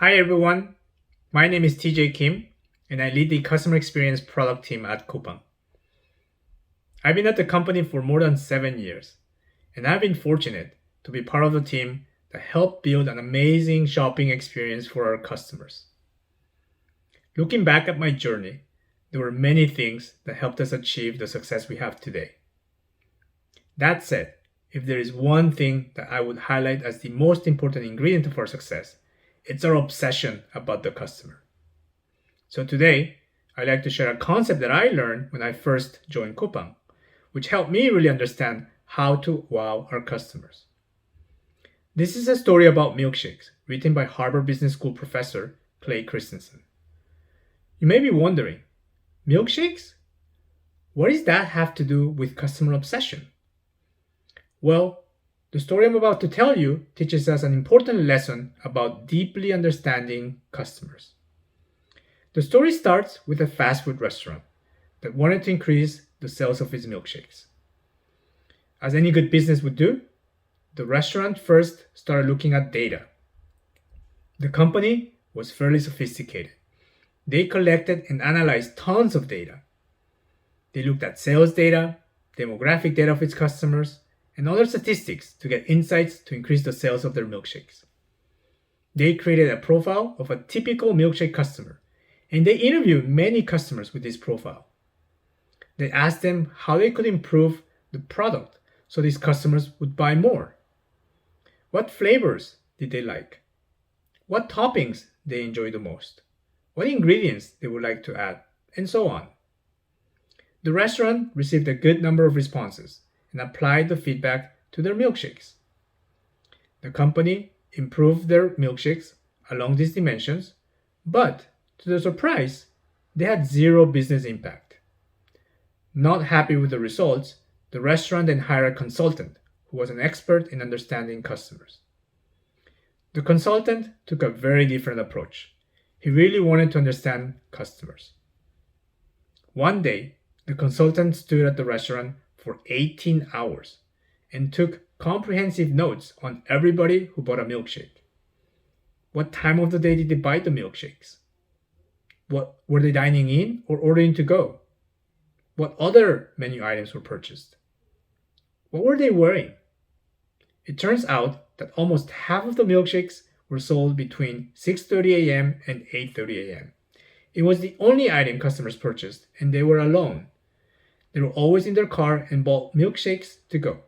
Hi everyone, my name is TJ Kim and I lead the customer experience product team at Coupang. I've been at the company for more than 7 years and I've been fortunate to be part of the team that helped build an amazing shopping experience for our customers. Looking back at my journey, there were many things that helped us achieve the success we have today. That said, if there is one thing that I would highlight as the most important ingredient of our success, it's our obsession about the customer. So today, I'd like to share a concept that I learned when I first joined Coupang, which helped me really understand how to wow our customers. This is a story about milkshakes written by Harvard Business School professor Clay Christensen. You may be wondering, milkshakes? What does that have to do with customer obsession? Well, the story I'm about to tell you teaches us an important lesson about deeply understanding customers. The story starts with a fast food restaurant that wanted to increase the sales of its milkshakes. As any good business would do, the restaurant first started looking at data. The company was fairly sophisticated. They collected and analyzed tons of data. They looked at sales data, demographic data of its customers, and other statistics to get insights to increase the sales of their milkshakes. They created a profile of a typical milkshake customer, and they interviewed many customers with this profile. They asked them how they could improve the product so these customers would buy more. What flavors did they like? What toppings they enjoy the most? What ingredients they would like to add, and so on. The restaurant received a good number of responses and applied the feedback to their milkshakes. The company improved their milkshakes along these dimensions, but to their surprise, they had zero business impact. Not happy with the results, the restaurant then hired a consultant who was an expert in understanding customers. The consultant took a very different approach. He really wanted to understand customers. One day, the consultant stood at the restaurant for 18 hours and took comprehensive notes on everybody who bought a milkshake. What time of the day did they buy the milkshakes? What were they dining in or ordering to go? What other menu items were purchased? What were they wearing? It turns out that almost half of the milkshakes were sold between 6:30 a.m. and 8:30 a.m. It was the only item customers purchased, and they were alone. They were always in their car and bought milkshakes to go.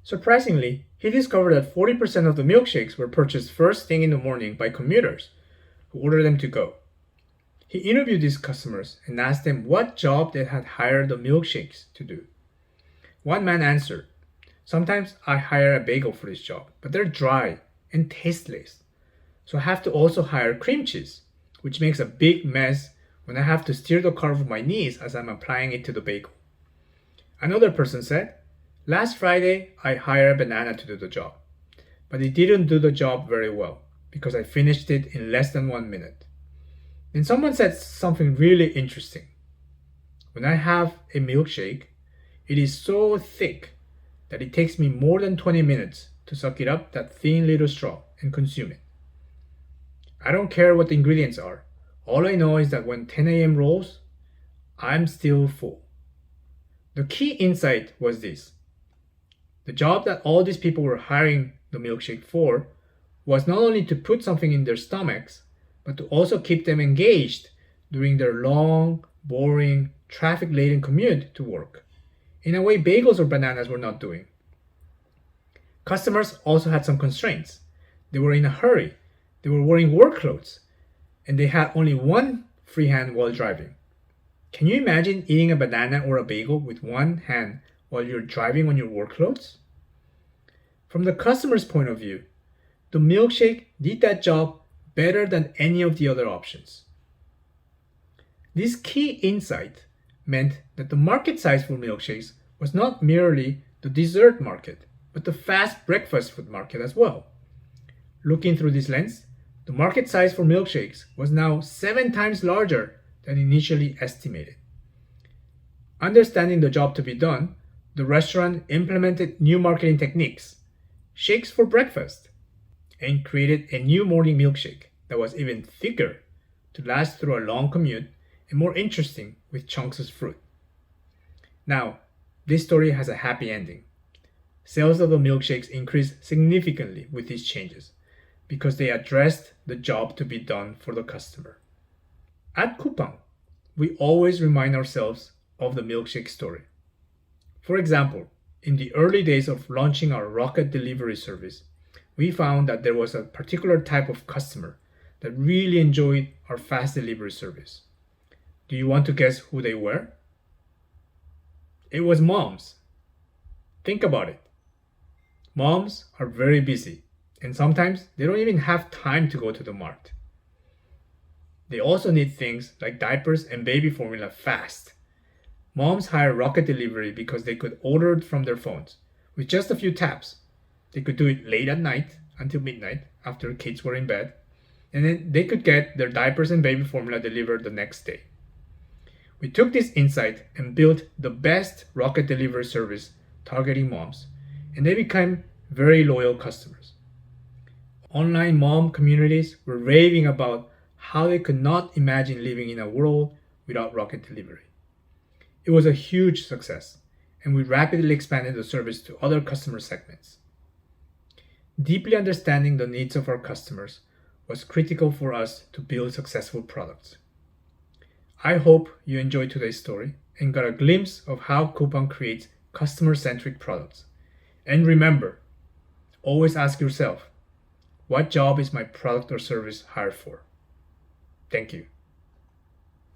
Surprisingly, he discovered that 40% of the milkshakes were purchased first thing in the morning by commuters who ordered them to go. He interviewed these customers and asked them what job they had hired the milkshakes to do. One man answered, "Sometimes I hire a bagel for this job, but they're dry and tasteless. So I have to also hire cream cheese, which makes a big mess when I have to steer the car with my knees as I'm applying it to the bagel." Another person said, "Last Friday, I hired a banana to do the job, but it didn't do the job very well because I finished it in less than 1 minute." Then someone said something really interesting. "When I have a milkshake, it is so thick that it takes me more than 20 minutes to suck it up that thin little straw and consume it. I don't care what the ingredients are. All I know is that when 10 a.m. rolls, I'm still full." The key insight was this. The job that all these people were hiring the milkshake for was not only to put something in their stomachs, but to also keep them engaged during their long, boring, traffic-laden commute to work, in a way bagels or bananas were not doing. Customers also had some constraints. They were in a hurry, they were wearing work clothes, and they had only one free hand while driving. Can you imagine eating a banana or a bagel with one hand while you're driving on your work clothes? From the customer's point of view, the milkshake did that job better than any of the other options. This key insight meant that the market size for milkshakes was not merely the dessert market, but the fast breakfast food market as well. Looking through this lens, the market size for milkshakes was now 7 times larger than initially estimated. Understanding the job to be done, the restaurant implemented new marketing techniques, shakes for breakfast, and created a new morning milkshake that was even thicker to last through a long commute and more interesting with chunks of fruit. Now, this story has a happy ending. Sales of the milkshakes increased significantly with these changes because they addressed the job to be done for the customer. At Coupang, we always remind ourselves of the milkshake story. For example, in the early days of launching our rocket delivery service, we found that there was a particular type of customer that really enjoyed our fast delivery service. Do you want to guess who they were? It was moms. Think about it. Moms are very busy, and sometimes they don't even have time to go to the mart. They also need things like diapers and baby formula fast. Moms hire Rocket Delivery because they could order it from their phones with just a few taps. They could do it late at night until midnight after kids were in bed, and then they could get their diapers and baby formula delivered the next day. We took this insight and built the best Rocket Delivery service targeting moms, and they became very loyal customers. Online mom communities were raving about how they could not imagine living in a world without Rocket Delivery. It was a huge success, and we rapidly expanded the service to other customer segments. Deeply understanding the needs of our customers was critical for us to build successful products. I hope you enjoyed today's story and got a glimpse of how Coupang creates customer-centric products. And remember, always ask yourself, what job is my product or service hired for? Thank you.